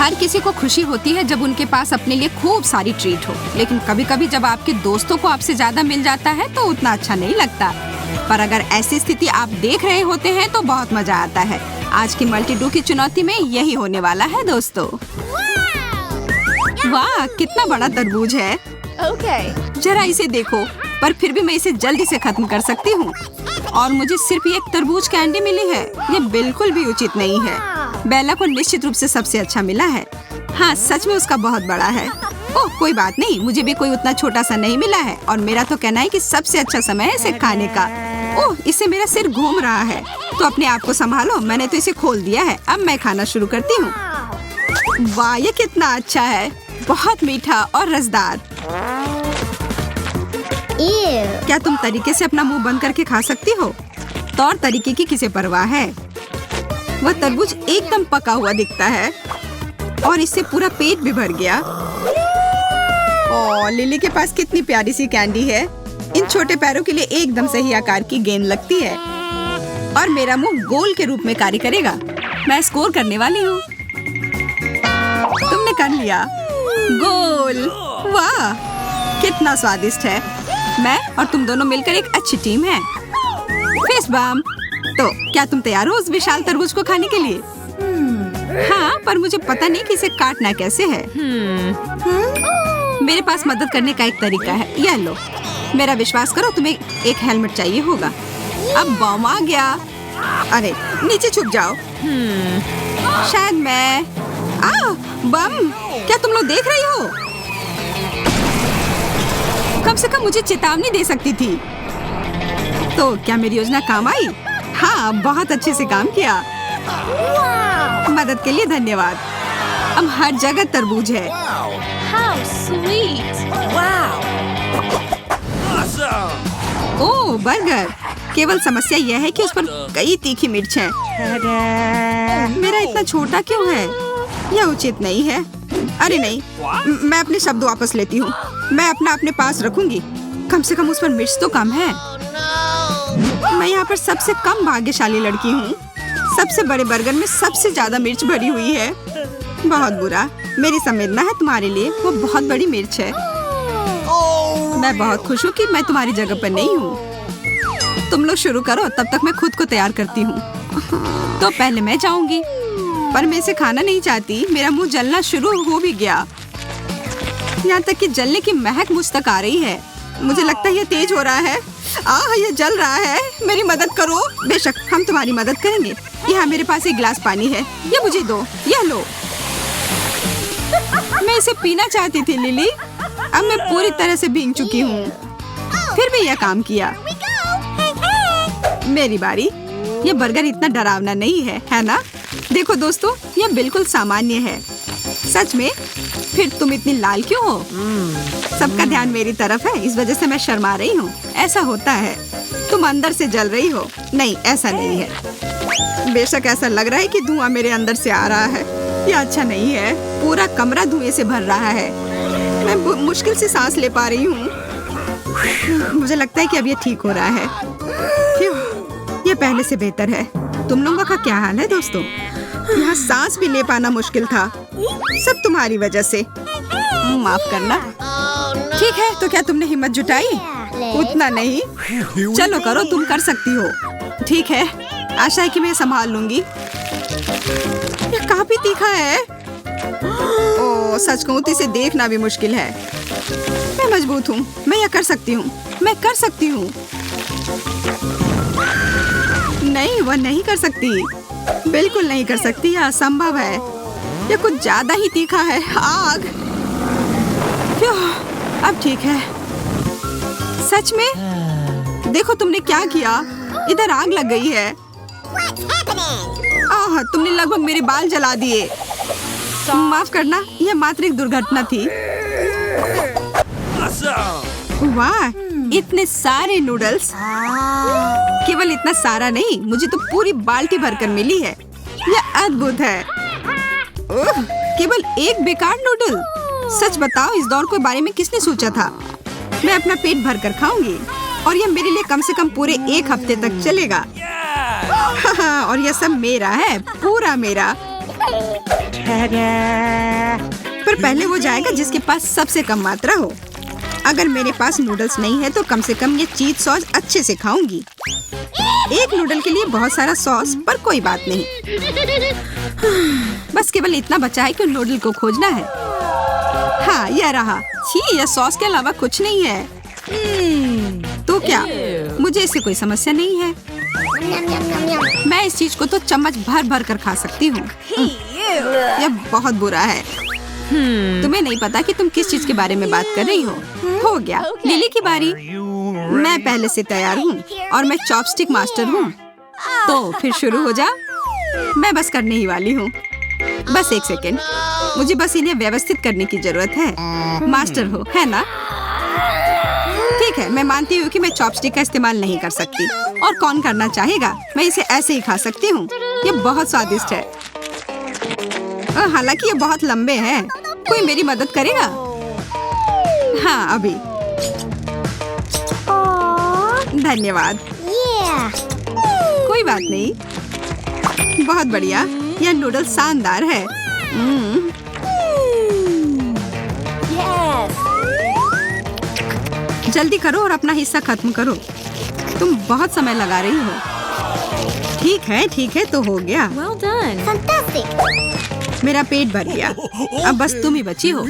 हर किसी को खुशी होती है जब उनके पास अपने लिए खूब सारी ट्रीट हो, लेकिन कभी कभी जब आपके दोस्तों को आपसे ज्यादा मिल जाता है तो उतना अच्छा नहीं लगता। पर अगर ऐसी स्थिति आप देख रहे होते हैं तो बहुत मजा आता है। आज की मल्टी डू की चुनौती में यही होने वाला है दोस्तों। वाह, कितना बड़ा तरबूज है। जरा इसे देखो, पर फिर भी मैं इसे जल्दी से खत्म कर सकती हूँ। और मुझे सिर्फ एक तरबूज कैंडी मिली है, ये बिल्कुल भी उचित नहीं है। बेला को निश्चित रूप से सबसे अच्छा मिला है। हाँ, सच में उसका बहुत बड़ा है। ओह, कोई बात नहीं, मुझे भी कोई उतना छोटा सा नहीं मिला है। और मेरा तो कहना है कि सबसे अच्छा समय है इसे खाने का। ओह, इससे मेरा सिर घूम रहा है, तो अपने आप को संभालो। मैंने तो इसे खोल दिया है, अब मैं खाना शुरू करती हूँ। वाह, ये कितना अच्छा है, बहुत मीठा और रसदार। क्या तुम तरीके से अपना मुंह बंद करके खा सकती हो? तौर तरीके की किसे परवाह है। वह तरबूज एकदम पका हुआ दिखता है और इससे पूरा पेट भी भर गया। ओह, लिली के पास कितनी प्यारी सी कैंडी है। इन छोटे पैरों के लिए एकदम सही आकार की गेंद लगती है और मेरा मुंह गोल के रूप में कार्य करेगा। मैं स्कोर करने वाली हूँ। तुमने कर लिया, गोल। वाह, कितना स्वादिष्ट है। मैं और तुम दोनों मिलकर एक अच्छी टीम है। फेस बम। तो क्या तुम तैयार हो उस विशाल तरबूज को खाने के लिए? हाँ, पर मुझे पता नहीं कि इसे काटना कैसे है। मेरे पास मदद करने का एक तरीका है, यह लो। मेरा विश्वास करो, तुम्हें एक हेलमेट चाहिए होगा। अब बम आ गया। अरे नीचे छुप जाओ। शायद मैं बम। क्या तुम लोग देख रही हो? कम से कम मुझे चेतावनी दे सकती थी। तो क्या मेरी योजना काम आई? हाँ, बहुत अच्छे से काम किया। मदद के लिए धन्यवाद। अब हर जगह तरबूज है। ओह, बर्गर। केवल समस्या यह है कि उस पर कई तीखी मिर्च है। मेरा इतना छोटा क्यों है? यह उचित नहीं है। अरे नहीं, मैं अपने शब्द वापस लेती हूँ। मैं अपने पास रखूंगी। कम से कम उस पर मिर्च तो कम है। मैं यहाँ पर सबसे कम भाग्यशाली लड़की हूँ। सबसे बड़े बर्गर में सबसे ज्यादा मिर्च भरी हुई है। बहुत बुरा। मेरी संवेदना है तुम्हारे लिए, वो बहुत बड़ी मिर्च है। मैं बहुत खुश हूँ कि मैं तुम्हारी जगह पर नहीं हूँ। तुम लोग शुरू करो, तब तक मैं खुद को तैयार करती हूँ। तो पहले मैं जाऊंगी, पर मैं इसे खाना नहीं चाहती। मेरा मुंह जलना शुरू हो भी गया, यहाँ तक कि जलने की महक मुझ तक आ रही है। मुझे लगता है ये तेज हो रहा है। ये जल रहा है। मेरी मदद करो। बेशक, हम तुम्हारी मदद करेंगे। यहाँ मेरे पास एक गिलास पानी है, ये मुझे दो। यह लो। मैं इसे पीना चाहती थी लिली। अब मैं पूरी तरह से भीग चुकी हूँ। फिर भी यह काम किया। मेरी बारी। यह बर्गर इतना डरावना नहीं है ना? देखो दोस्तों, यह बिल्कुल सामान्य है। सच में? फिर तुम इतनी लाल क्यों हो? सबका ध्यान मेरी तरफ है, इस वजह से मैं शर्मा रही हूँ। ऐसा होता है। तुम अंदर से जल रही हो। नहीं, ऐसा नहीं है। बेशक ऐसा लग रहा है कि धुआं मेरे अंदर से आ रहा है। यह अच्छा नहीं है। पूरा कमरा धुएं से भर रहा है। मैं मुश्किल से सांस ले पा रही हूँ। मुझे लगता है कि अब ये ठीक हो रहा है। यह पहले से बेहतर है। तुम लोगों का क्या हाल है दोस्तों? यहाँ सांस भी ले पाना मुश्किल था, सब तुम्हारी वजह से। माफ करना। ठीक है, तो क्या तुमने हिम्मत जुटाई? उतना नहीं। चलो करो, तुम कर सकती हो। ठीक है, आशा है कि मैं संभाल लूंगी। यह काफी तीखा है। ओह, सच कहूं तो इसे देखना भी मुश्किल है। मैं मजबूत हूँ, मैं यह कर सकती हूँ। मैं कर सकती हूँ। नहीं, वह नहीं कर सकती। बिल्कुल नहीं कर सकती। यह असंभव है। यह कुछ ज्यादा ही तीखा है। आग। अब ठीक है। सच में? देखो तुमने क्या किया। इधर आग लग गई है। तुमने लगभग मेरे बाल जला दिए। माफ करना, यह मात्र एक दुर्घटना थी। वाह, इतने सारे नूडल्स। केवल इतना सारा नहीं, मुझे तो पूरी बाल्टी भरकर मिली है। यह अद्भुत है। केवल एक बेकार नूडल। सच बताओ, इस दौर के बारे में किसने सोचा था? मैं अपना पेट भरकर खाऊंगी और यह मेरे लिए कम से कम पूरे एक हफ्ते तक चलेगा। और यह सब मेरा है, पूरा मेरा। पर पहले वो जाएगा जिसके पास सबसे कम मात्रा हो। अगर मेरे पास नूडल्स नहीं है तो कम से कम ये चीज सॉस अच्छे से खाऊंगी। एक नूडल के लिए बहुत सारा सॉस, पर कोई बात नहीं। बस केवल इतना बचा है कि नूडल को खोजना है। हाँ, यह रहा। छी, यह सॉस के अलावा कुछ नहीं है। तो क्या? मुझे इससे कोई समस्या नहीं है। मैं इस चीज को तो चम्मच भर भर कर खा सकती हूँ। यह बहुत बुरा है। तुम्हें नहीं पता कि तुम किस चीज के बारे में बात कर रही हो गया। लिली की बारी। मैं पहले से तैयार हूँ और मैं चॉपस्टिक मास्टर हूँ। तो फिर शुरू हो जा। मैं बस करने ही वाली हूँ। बस एक सेकेंड, मुझे बस इन्हें व्यवस्थित करने की जरूरत है। मास्टर हो, है ना? ठीक है, मैं मानती हूँ कि मैं चॉपस्टिक का इस्तेमाल नहीं कर सकती। और कौन करना चाहेगा? मैं इसे ऐसे ही खा सकती हूँ। ये बहुत स्वादिष्ट है। हालांकि ये बहुत लंबे हैं। कोई मेरी मदद करेगा? हाँ, अभी। धन्यवाद। कोई बात नहीं। बहुत बढ़िया। यह नूडल शानदार है। जल्दी करो और अपना हिस्सा खत्म करो। तुम बहुत समय लगा रही हो। ठीक है, तो हो गया। Well done. Fantastic. मेरा पेट भर गया। अब बस तुम ही बची हो।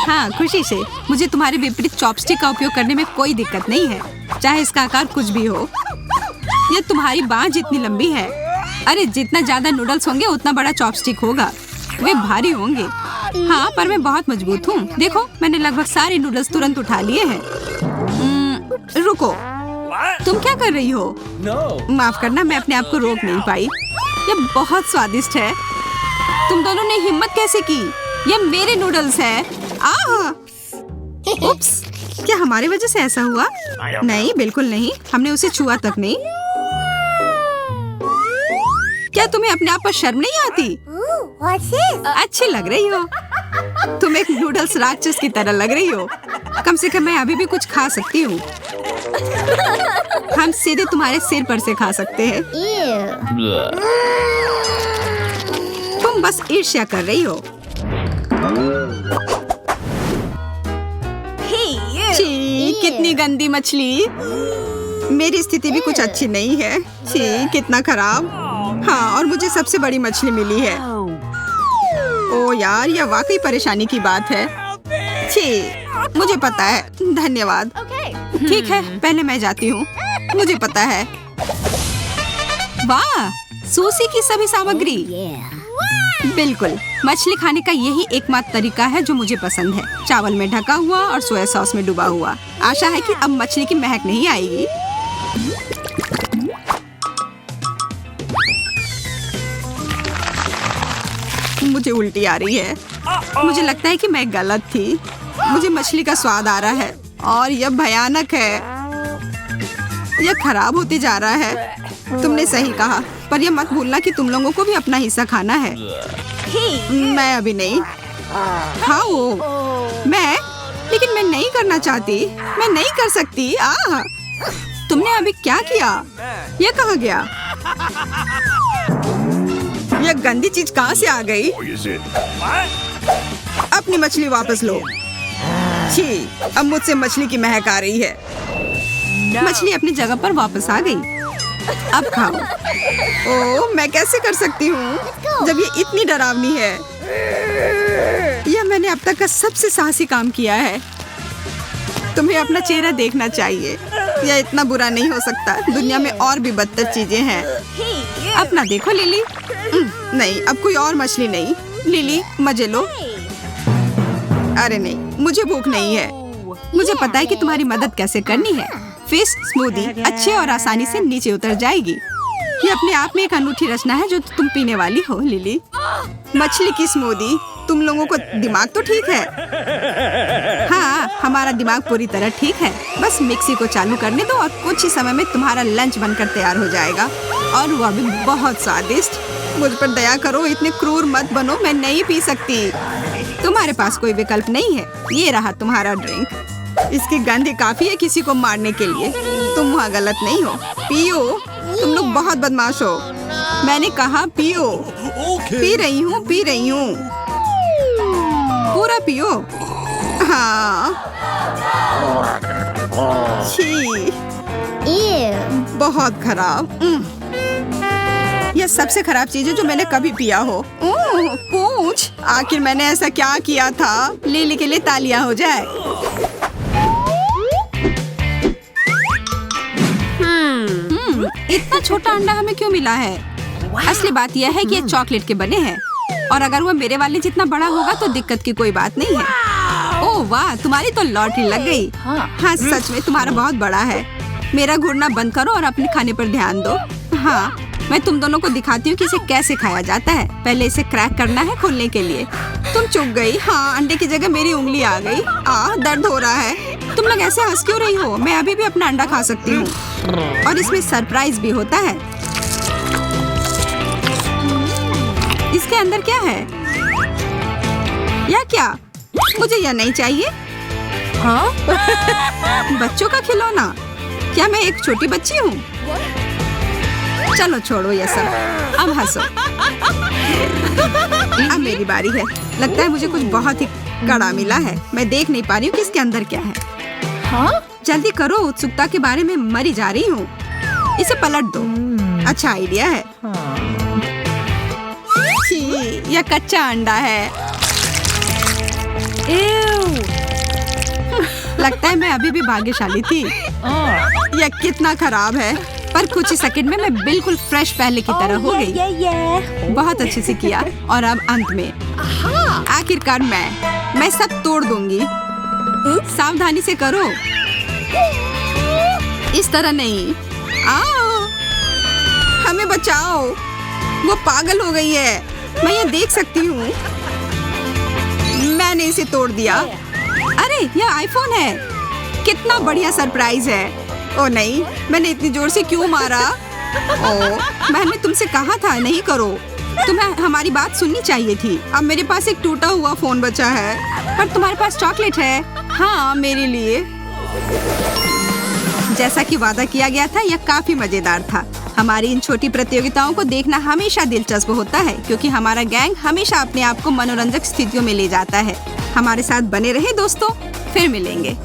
हाँ, खुशी से। मुझे तुम्हारे विपरीत चॉपस्टिक का उपयोग करने में कोई दिक्कत नहीं है, चाहे इसका आकार कुछ भी हो। ये तुम्हारी बाँह जितनी लंबी है। अरे, जितना ज्यादा नूडल्स होंगे उतना बड़ा चॉपस्टिक होगा। वे भारी होंगे। हाँ, पर मैं बहुत मजबूत हूँ। देखो, मैंने लगभग सारे नूडल्स तुरंत उठा लिए हैं। रुको, तुम क्या कर रही हो? माफ करना, मैं अपने आप को रोक नहीं पाई। ये बहुत स्वादिष्ट है। तुम दोनों ने हिम्मत कैसे की? ये मेरे नूडल्स हैं। उप्स, क्या हमारी वजह से ऐसा हुआ? नहीं, बिल्कुल नहीं। हमने उसे छुआ तक नहीं। क्या तुम्हें अपने आप पर शर्म नहीं आती? अच्छी लग रही हो। तुम एक नूडल्स राक्षस की तरह लग रही हो। कम से कम मैं अभी भी कुछ खा सकती हूँ। हम सीधे तुम्हारे सिर पर से खा सकते हैं। तुम बस ईर्ष्या कर रही हो। छी, कितनी गंदी मछली। मेरी स्थिति भी कुछ अच्छी नहीं है। छी, कितना खराब। हाँ, और मुझे सबसे बड़ी मछली मिली है। ओ यार, यह वाकई परेशानी की बात है। छी, मुझे पता है। धन्यवाद। ठीक है, पहले मैं जाती हूँ। मुझे पता है। वाह, सुशी की सभी सामग्री। बिल्कुल, मछली खाने का यही एकमात्र तरीका है जो मुझे पसंद है। चावल में ढका हुआ और सोया सॉस में डूबा हुआ। आशा है कि अब मछली की महक नहीं आएगी। मुझे उल्टी आ रही है। मुझे लगता है कि मैं गलत थी। मुझे मछली का स्वाद आ रहा है और यह भयानक है। यह खराब होती जा रहा है। तुमने सही कहा, पर यह मत भूलना कि तुम लोगों को भी अपना हिस्सा खाना है। मैं अभी नहीं। खाओ। लेकिन मैं नहीं करना चाहती। मैं नहीं कर सकती। तुमने अभी क्या किया? यह कहाँ गया? यह गंदी चीज कहाँ से आ गई? अपनी मछली वापस लो। छी, अब मुझसे मछली की महक आ रही है। मछली अपनी जगह पर वापस आ गई। अब खाओ। ओह, मैं कैसे कर सकती हूँ जब ये इतनी डरावनी है। यह मैंने अब तक का सबसे साहसी काम किया है। तुम्हें अपना चेहरा देखना चाहिए। यह इतना बुरा नहीं हो सकता। दुनिया में और भी बदतर चीजें हैं। अपना देखो लिली। नहीं, अब कोई और मछली नहीं। लिली, मजे लो। अरे नहीं, मुझे भूख नहीं है। मुझे पता है कि तुम्हारी मदद कैसे करनी है। फिश स्मूदी अच्छे और आसानी से नीचे उतर जाएगी। ये अपने आप में एक अनूठी रचना है जो तुम पीने वाली हो लिली। मछली की स्मूदी। तुम लोगों को दिमाग तो ठीक है? हाँ, हमारा दिमाग पूरी तरह ठीक है। बस मिक्सी को चालू करने दो और कुछ ही समय में तुम्हारा लंच बनकर तैयार हो जाएगा, और वह भी बहुत स्वादिष्ट। मुझ पर दया करो, इतने क्रूर मत बनो। मैं नहीं पी सकती। तुम्हारे पास कोई विकल्प नहीं है। ये रहा तुम्हारा ड्रिंक। इसकी गंध काफी है किसी को मारने के लिए। तुम वहाँ गलत नहीं हो। पियो। तुम लोग बहुत बदमाश हो। मैंने कहा पियो। पी रही हूँ। पूरा पियो। हाँ। छी, Ew. बहुत खराब। यह सबसे खराब चीज है जो मैंने कभी पिया हो। पूछ, आखिर मैंने ऐसा क्या किया था? लिली के लिए तालियां हो जाए। इतना छोटा अंडा हमें क्यों मिला है? असली बात यह है कि ये चॉकलेट के बने हैं और अगर वो मेरे वाले जितना बड़ा होगा तो दिक्कत की कोई बात नहीं है। ओह वाह, तुम्हारी तो लॉटरी लग गई। हाँ सच में तुम्हारा बहुत बड़ा है। मेरा घूरना बंद करो और अपने खाने पर ध्यान दो। हाँ, मैं तुम दोनों को दिखाती हूँ कि इसे कैसे खाया जाता है। पहले इसे क्रैक करना है खोलने के लिए। तुम चुप गई। हाँ, अंडे की जगह मेरी उंगली आ गई। दर्द हो रहा है। तुम लोग ऐसे हंस क्यों रही हो? मैं अभी भी अपना अंडा खा सकती हूँ और इसमें सरप्राइज भी होता है। इसके अंदर क्या है? यह क्या? मुझे यह नहीं चाहिए। हाँ? बच्चों का खिलौना? क्या मैं एक छोटी बच्ची हूँ? चलो छोड़ो ये सब, अब हंसो। अब मेरी बारी है। लगता है मुझे कुछ बहुत ही कड़ा मिला है। मैं देख नहीं पा रही हूँ कि इसके अंदर क्या है। हाँ? जल्दी करो, उत्सुकता के बारे में मरी जा रही हूँ। इसे पलट दो। अच्छा आइडिया है। छी, यह कच्चा अंडा है। लगता है मैं अभी भी भाग्यशाली थी। यह कितना खराब है, पर कुछ ही सेकंड में मैं बिल्कुल फ्रेश पहले की तरह हो गई। बहुत अच्छे से किया। और अब अंत में आखिरकार मैं सब तोड़ दूंगी। सावधानी से करो, इस तरह नहीं। आओ, हमें बचाओ। वो पागल हो गई है। मैं ये देख सकती हूँ। मैंने इसे तोड़ दिया। अरे यह आईफोन है। कितना बढ़िया सरप्राइज है। ओ नहीं, मैंने इतनी जोर से क्यों मारा? ओ, मैंने तुमसे कहा था नहीं करो। तुम्हें हमारी बात सुननी चाहिए थी। अब मेरे पास एक टूटा हुआ फोन बचा है, पर तुम्हारे पास चॉकलेट है। हाँ, मेरे लिए। जैसा कि वादा किया गया था, यह काफी मजेदार था। हमारी इन छोटी प्रतियोगिताओं को देखना हमेशा दिलचस्प होता है, क्योंकि हमारा गैंग हमेशा अपने आप को मनोरंजक स्थितियों में ले जाता है। हमारे साथ बने रहे दोस्तों, फिर मिलेंगे।